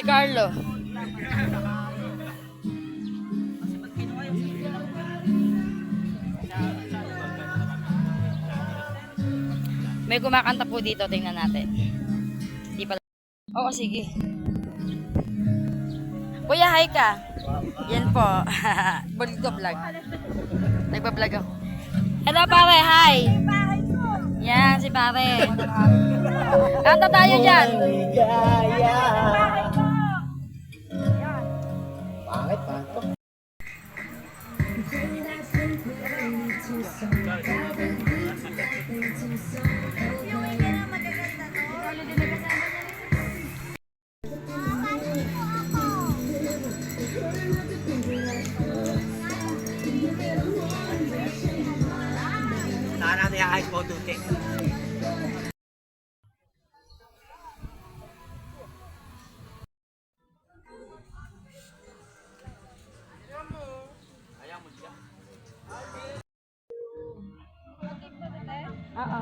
Si Carlo. May kumakanta po dito, tingnan natin. Di pala. Oo, sige. Kuya, hi ka. Yan po. Bulgo vlog. Nagpa-vlog ako. Hello, pare. Hi. Yan, si pare. Kanta tayo dyan. Bakit? Bakit? Saan natin yung ice photo take? Oo.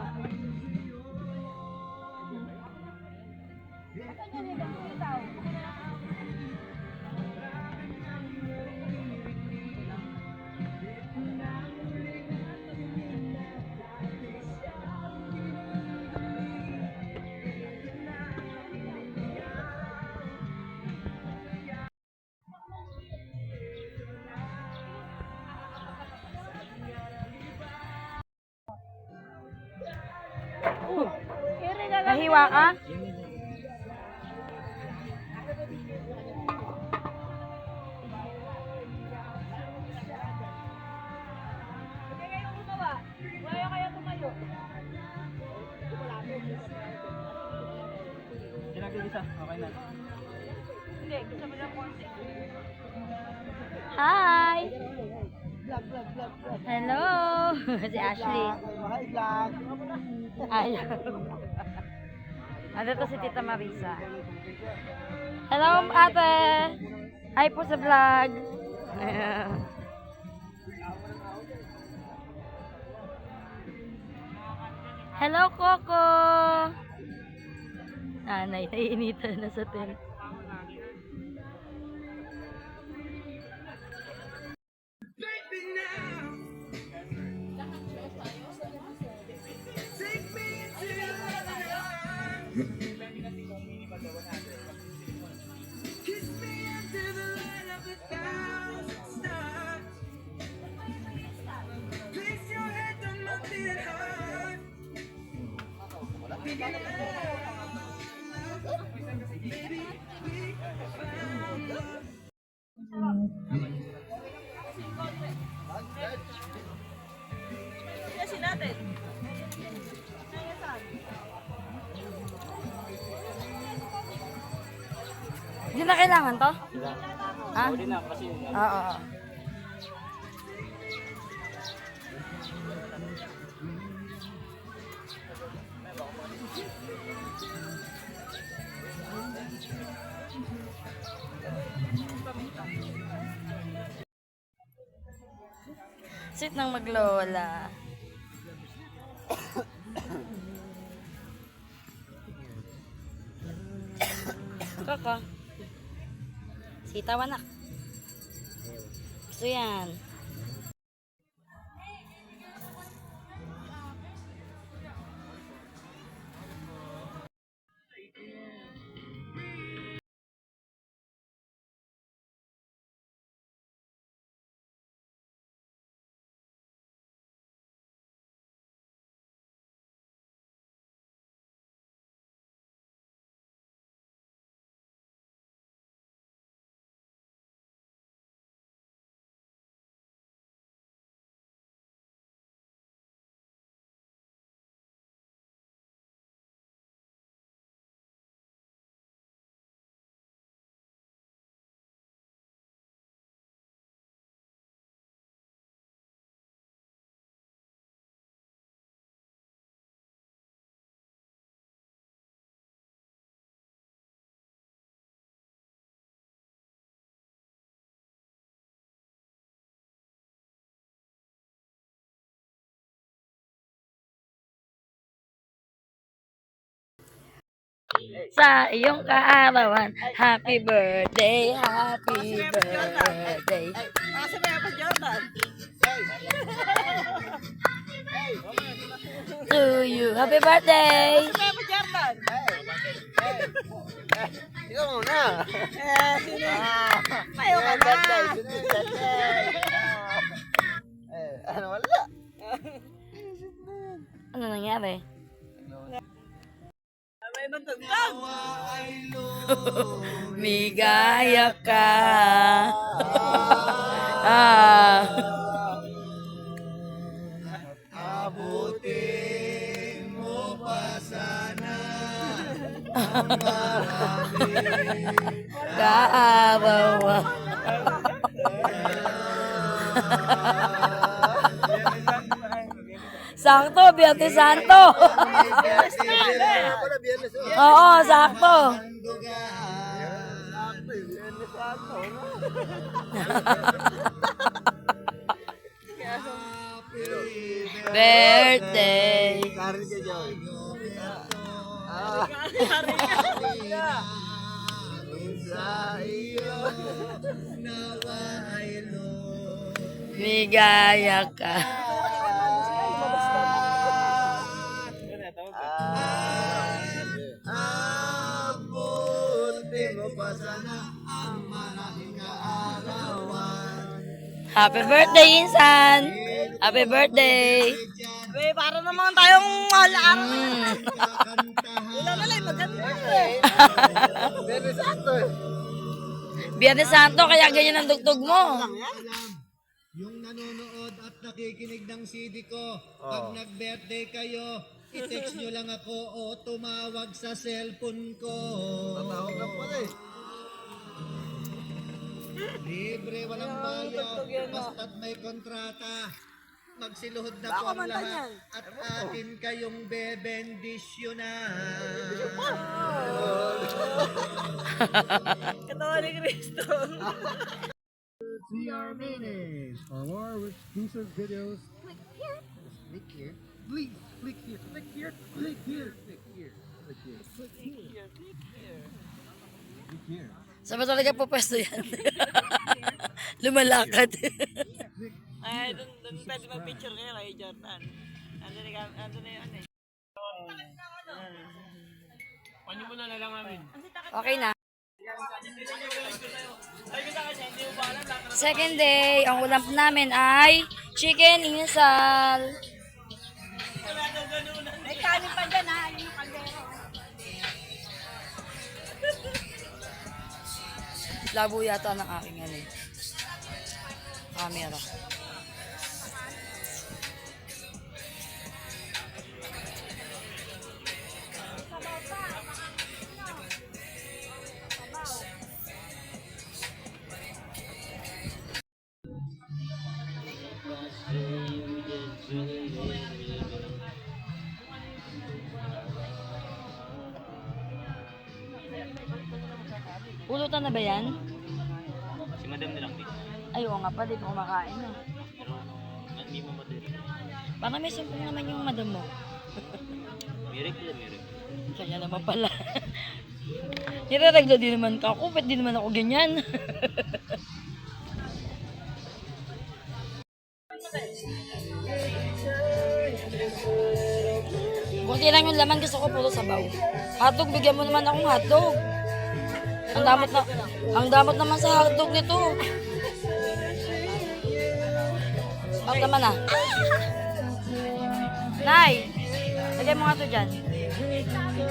Nahiwa ka? Ginagigisa, okay na. Hindi, gusto mo lang konti. Hi! Vlog. Hello! Si Ashley. Hi, vlog. Ayaw. Ano to si Tita Marisa? Hello, ate! Hi po sa vlog. Hello, Coco! Naiinitan na sa tent. Kasi natin. Hindi na kailangan to? Ha? Sorry na kasi Oo. Sit nang maglola. Kaka. Sitaw anak. Gusto yan. sa iyong kaarawan. Happy birthday, happy birthday. Kasi may pa Jordan. To you, happy birthday. May pa Jordan. Ikaw muna. Sino? Mayo ka na. Ano wala? Ano nangyari? May matagtag. Migaya ka. Ah. Abutin mo pa sana Kaarawan. Sakto, Biyernes Santo. Oo, sakto. Birthday. Karin ka dyan. Sa iyo Migaya ka. abutin mo pa sana ang malaking kaarawan. Happy birthday, Insan. Happy birthday. May para naman tayong malaan. Wala na lang, maganda. Very sakto eh. Biyernes Santo, kaya ganyan ang dugtog mo. Yung nanonood at nakikinig ng CD ko, pag nag-birthday kayo, i-text nyo lang ako o tumawag sa cellphone ko. Tatawag lang pala eh. Libre, walang bayad, basta't may kontrata. Magsiluhod na po ang lahat at akin kayong bebendisyonan. Katawan ni Cristo. CR Minis. For more exclusive videos, click here. Click here. Please, click here. Click here. Click here. Click here. Click here. Click here. Click here. Saan ba talaga po pwesto yan? Lumalakad. Ay, doon pwede mag-picture kayo kay Jordan. Ando na yung ano eh. Okay na. Second day, ang ulam namin ay chicken inasal. May kanin pa dyan ha, yung kaldero. Labo yata ng aking ano eh. Camera. Pulutan na ba yan? Si madam nilang din. Ay, oo nga pa, di ko kumakain na. Hindi mo madam. Parang may sumpong naman yung madam mo. Mirik lang, mirik. Kanya naman pala. Nire-regla din naman ka ako, ba't di naman ako ganyan? Kunti lang yung laman, gusto ko puro sabaw. Hotdog, bigyan mo naman akong hotdog. Ang damot naman sa hotdog nito. Bakit naman ah? Nay, lagay mo nga ito dyan.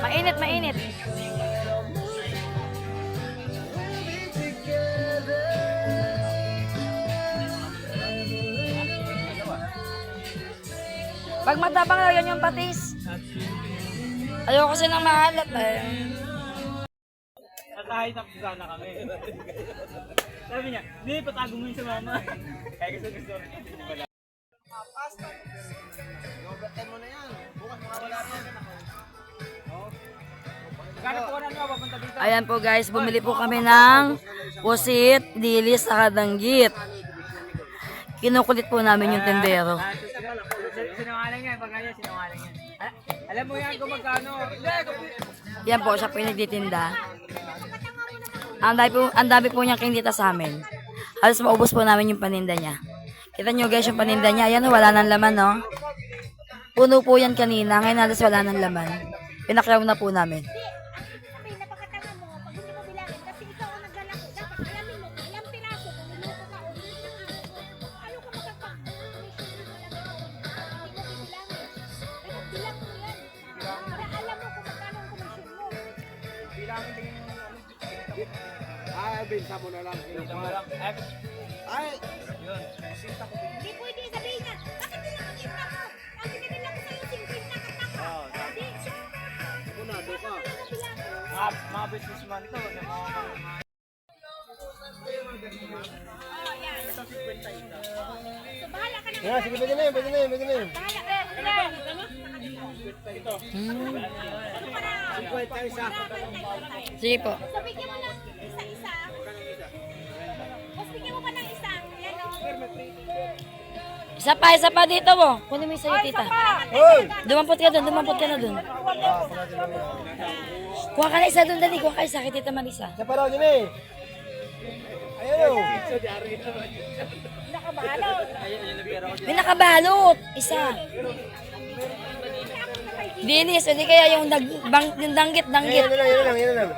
Mainit, mainit. Pag matabang lagyan yung patis. Ayoko kasi nang mahalat eh. Natahay na sana kami. Sabi niya, hindi, patago mo yun sa mama. Kaya gusto rin. Overtime mo na yan. Bukas makawala na yan. Gano'n po na nga, papunta dito. Ayan po guys, bumili po kami ng pusit, dilis, at kadanggit. Kinukulit po namin yung tindero. Sinungaling yan, ganyan, sinungaling yan. Alam mo yan kung magkano. Yan po, siya po yung nagtitinda. Ang dami po niyang kinita sa amin. Halos maubos po namin yung paninda niya. Kita nyo guys yung paninda niya. Ayan, wala nang laman, no? Puno po yan kanina. Ngayon halos wala nang laman. Pinakyaw na po namin. Sabi, napakatanga mo. Pag hindi mo bilangin, kasi ikaw ang nagdala ko. Dapat alamin mo, ilang piraso kung niluto ka o hindi ng araw ko. Ano ka makapag-commission mo lang ito? Hindi mo bibilangin. Pero bilang mo yan. Para alam mo kung magkano ang commission mo. Ay, binta mo na lang. Ay, Hindi pwede sabihin na, bakit nilangin na ko? Bakit nilangin ko sa'yo 50 kataka? Hindi, punado ka. Mga businessman ito. So, bahala ka na. Yeah, sige, pwede na yun, pwede na yun, pwede na yun. Bahala ka na. Sige po. So, bigyan mo lang isa-isa. Tapos bigyan mo pa ng isa. Yan o. Isa pa dito mo. Kunin mo yung sa'yo, tita. Hoy! Dumampot ka na dun. Kuha ka na isa dun, dali. Kuha ka isa, kay tita Marisa. Siya pa raw din eh. Ayun o. May nakabalot. Isa. Dinis, o di kaya yung, yung danggit. Yan na lang, yan na lang, yan na lang.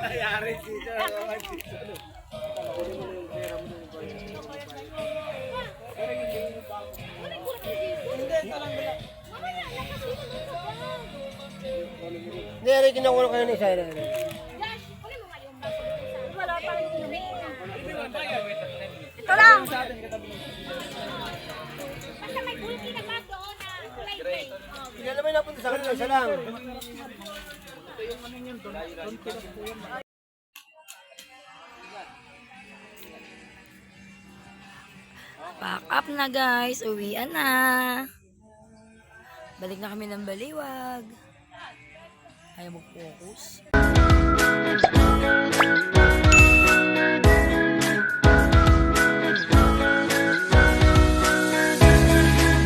Hindi, Eric, kinukuha kayo ni Sarah. Josh, kunin mo nga yung baso. Wala pa rin yung ito lang. Basta may bulky na baso na kulay gray. Hindi naman napunta sa kanila, isa lang. Pack up na guys. Uwian na. Balik na kami ng Baliwag. Ayaw mag-focus.